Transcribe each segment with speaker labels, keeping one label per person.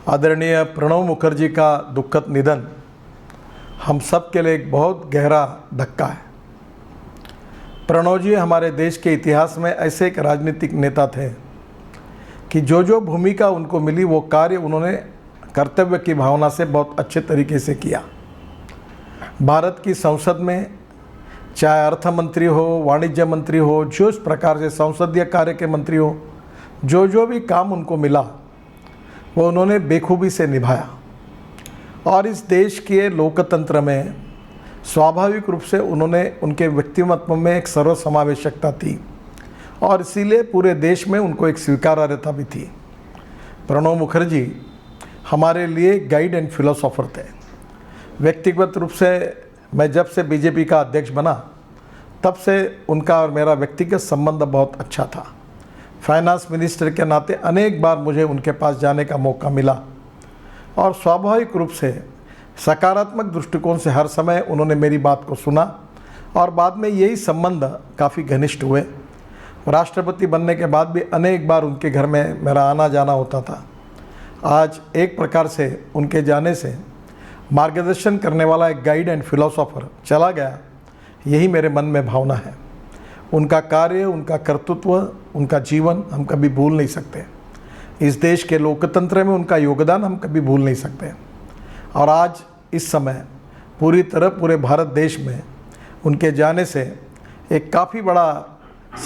Speaker 1: आदरणीय प्रणब मुखर्जी का दुखद निधन हम सब के लिए एक बहुत गहरा धक्का है। प्रणब जी हमारे देश के इतिहास में ऐसे एक राजनीतिक नेता थे कि जो भूमिका उनको मिली वो कार्य उन्होंने कर्तव्य की भावना से बहुत अच्छे तरीके से किया। भारत की संसद में चाहे अर्थ मंत्री हो, वाणिज्य मंत्री हो, जो इस प्रकार से संसदीय कार्य के मंत्री हो, जो भी काम उनको मिला वो उन्होंने बेखूबी से निभाया। और इस देश के लोकतंत्र में स्वाभाविक रूप से उनके व्यक्तिमत्व में एक सर्वसमावेशकता थी और इसीलिए पूरे देश में उनको एक स्वीकार्यता भी थी। प्रणब मुखर्जी हमारे लिए गाइड एंड फिलोसोफर थे। व्यक्तिगत रूप से मैं जब से बीजेपी का अध्यक्ष बना तब से उनका और मेरा व्यक्तिगत संबंध बहुत अच्छा था। फाइनेंस मिनिस्टर के नाते अनेक बार मुझे उनके पास जाने का मौका मिला और स्वाभाविक रूप से सकारात्मक दृष्टिकोण से हर समय उन्होंने मेरी बात को सुना और बाद में यही संबंध काफ़ी घनिष्ठ हुए। राष्ट्रपति बनने के बाद भी अनेक बार उनके घर में मेरा आना जाना होता था। आज एक प्रकार से उनके जाने से मार्गदर्शन करने वाला एक गाइड एंड फिलोसोफर चला गया, यही मेरे मन में भावना है। उनका कार्य, उनका कर्तृत्व, उनका जीवन हम कभी भूल नहीं सकते। इस देश के लोकतंत्र में उनका योगदान हम कभी भूल नहीं सकते। और आज इस समय पूरे भारत देश में उनके जाने से एक काफ़ी बड़ा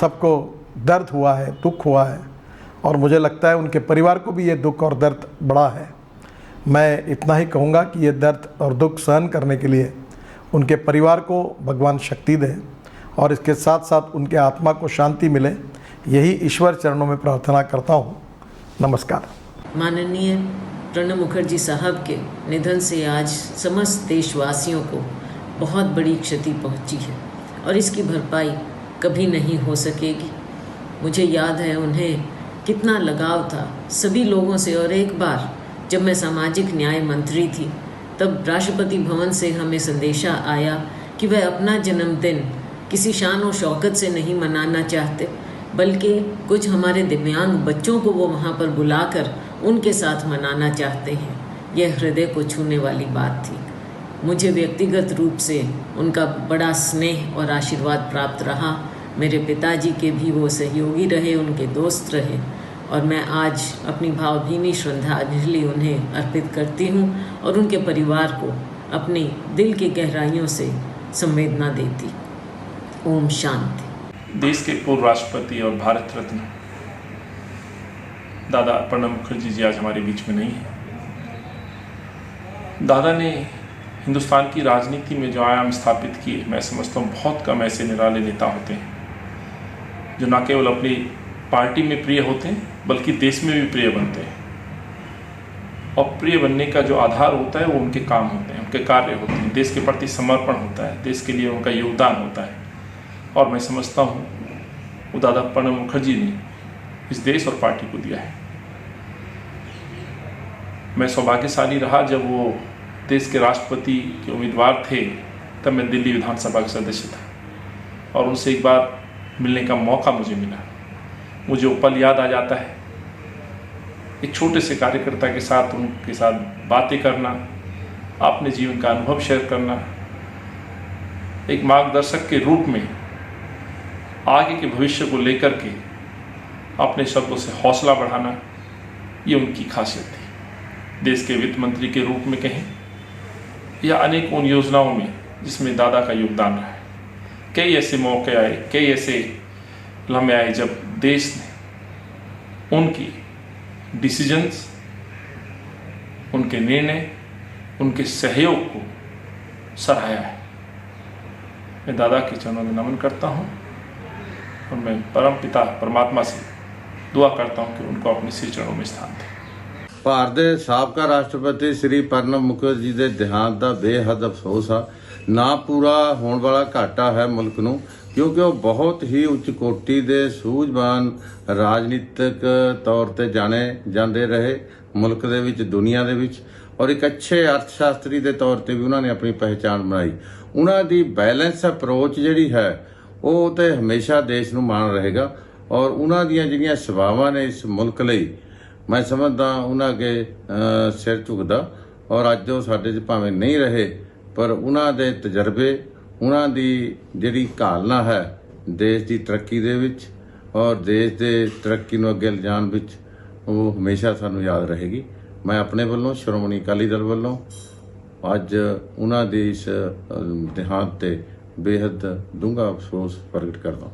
Speaker 1: सबको दर्द हुआ है, दुख हुआ है और मुझे लगता है उनके परिवार को भी ये दुख और दर्द बड़ा है। मैं इतना ही कहूँगा कि ये दर्द और दुख सहन करने के लिए उनके परिवार को भगवान शक्ति दे और इसके साथ साथ उनके आत्मा को शांति मिले, यही ईश्वर चरणों में प्रार्थना करता हूँ। नमस्कार।
Speaker 2: माननीय प्रणब मुखर्जी साहब के निधन से आज समस्त देशवासियों को बहुत बड़ी क्षति पहुंची है और इसकी भरपाई कभी नहीं हो सकेगी। मुझे याद है उन्हें कितना लगाव था सभी लोगों से और एक बार जब मैं सामाजिक न्याय मंत्री थी तब राष्ट्रपति भवन से हमें संदेशा आया कि वह अपना जन्मदिन किसी शान और शौकत से नहीं मनाना चाहते बल्कि कुछ हमारे दिव्यांग बच्चों को वो वहाँ पर बुलाकर उनके साथ मनाना चाहते हैं। यह हृदय को छूने वाली बात थी। मुझे व्यक्तिगत रूप से उनका बड़ा स्नेह और आशीर्वाद प्राप्त रहा। मेरे पिताजी के भी वो सहयोगी रहे, उनके दोस्त रहे और मैं आज अपनी भावभीनी श्रद्धांजलि उन्हें अर्पित करती हूँ और उनके परिवार को अपने दिल की गहराइयों से संवेदना देती। ओम शांति।
Speaker 3: देश के पूर्व राष्ट्रपति और भारत रत्न दादा प्रणब मुखर्जी जी आज हमारे बीच में नहीं हैं। दादा ने हिंदुस्तान की राजनीति में जो आयाम स्थापित किए, मैं समझता हूँ बहुत कम ऐसे निराले नेता होते हैं जो न केवल अपनी पार्टी में प्रिय होते हैं बल्कि देश में भी प्रिय बनते हैं। और प्रिय बनने का जो आधार होता है वो उनके काम होते हैं, उनके कार्य होते हैं, देश के प्रति समर्पण होता है, देश के लिए उनका योगदान होता है। और मैं समझता हूँ वो दादा प्रणब मुखर्जी ने इस देश और पार्टी को दिया है। मैं सौभाग्यशाली रहा जब वो देश के राष्ट्रपति के उम्मीदवार थे, तब मैं दिल्ली विधानसभा का सदस्य था और उनसे एक बार मिलने का मौका मुझे मिला। मुझे वो पल याद आ जाता है, एक छोटे से कार्यकर्ता के साथ उनके साथ बातें करना, अपने जीवन का अनुभव शेयर करना, एक मार्गदर्शक के रूप में आगे के भविष्य को लेकर के अपने शब्दों से हौसला बढ़ाना, ये उनकी खासियत थी। देश के वित्त मंत्री के रूप में कहें या अनेक उन योजनाओं में जिसमें दादा का योगदान रहा है। कई ऐसे मौके आए, कई ऐसे लम्हे आए जब देश ने उनकी डिसीजंस, उनके निर्णय, उनके सहयोग को सराहा है। मैं दादा के चरणों में नमन करता हूँ और मैं परम पिता परमात्मा से दुआ करता हूँ कि उनको अपने श्री चरणों में स्थान दें।
Speaker 4: ਭਾਰਤ ਦੇ ਸਾਬਕਾ ਰਾਸ਼ਟਰਪਤੀ ਸ੍ਰੀ ਪ੍ਰਣਬ ਮੁਖਰਜੀ ਦੇ ਦੇਹਾਂਤ ਦਾ ਬੇਹੱਦ ਅਫਸੋਸ ਆ। ਨਾ ਪੂਰਾ ਹੋਣ ਵਾਲਾ ਘਾਟਾ ਹੈ ਮੁਲਕ ਨੂੰ, ਕਿਉਂਕਿ ਉਹ ਬਹੁਤ ਹੀ ਉੱਚ ਕੋਟੀ ਦੇ ਸੂਝਵਾਨ ਰਾਜਨੀਤਿਕ ਤੌਰ ਤੇ ਜਾਣੇ ਜਾਂਦੇ ਰਹੇ ਮੁਲਕ ਦੇ ਵਿੱਚ, ਦੁਨੀਆ ਦੇ ਵਿੱਚ, ਔਰ ਇੱਕ ਅੱਛੇ ਅਰਥ ਸ਼ਾਸਤਰੀ ਦੇ ਤੌਰ ਤੇ ਵੀ ਉਹਨਾਂ ਨੇ ਆਪਣੀ ਪਹਿਚਾਣ ਬਣਾਈ। ਉਹਨਾਂ ਦੀ ਬੈਲੈਂਸ ਅਪਰੋਚ ਜਿਹੜੀ ਹੈ ਉਹ ਤੇ ਹਮੇਸ਼ਾ ਦੇਸ਼ ਨੂੰ ਮਾਣ ਰਹੇਗਾ ਔਰ ਉਹਨਾਂ ਦੀਆਂ ਜਿਹੜੀਆਂ ਸੇਵਾਵਾਂ ਨੇ ਇਸ ਮੁਲਕ ਲਈ ਮੈਂ ਸਮਝਦਾ ਉਹਨਾਂ ਅੱਗੇ ਸਿਰ ਝੁਕਦਾ। ਔਰ ਅੱਜ ਉਹ ਸਾਡੇ 'ਚ ਭਾਵੇਂ ਨਹੀਂ ਰਹੇ, ਪਰ ਉਹਨਾਂ ਦੇ ਤਜਰਬੇ, ਉਹਨਾਂ ਦੀ ਜਿਹੜੀ ਘਾਲਨਾ ਹੈ ਦੇਸ਼ ਦੀ ਤਰੱਕੀ ਦੇ ਵਿੱਚ ਔਰ ਦੇਸ਼ ਦੇ ਤਰੱਕੀ ਨੂੰ ਅੱਗੇ ਲਿਜਾਣ ਵਿੱਚ, ਉਹ ਹਮੇਸ਼ਾ ਸਾਨੂੰ ਯਾਦ ਰਹੇਗੀ। ਮੈਂ ਆਪਣੇ ਵੱਲੋਂ, ਸ਼੍ਰੋਮਣੀ ਅਕਾਲੀ ਦਲ ਵੱਲੋਂ ਅੱਜ ਉਹਨਾਂ ਦੀ ਇਸ ਦੇਹਾਂਤ ਤੇ ਬੇਹੱਦ ਡੂੰਘਾ ਅਫਸੋਸ ਪ੍ਰਗਟ ਕਰਦਾ।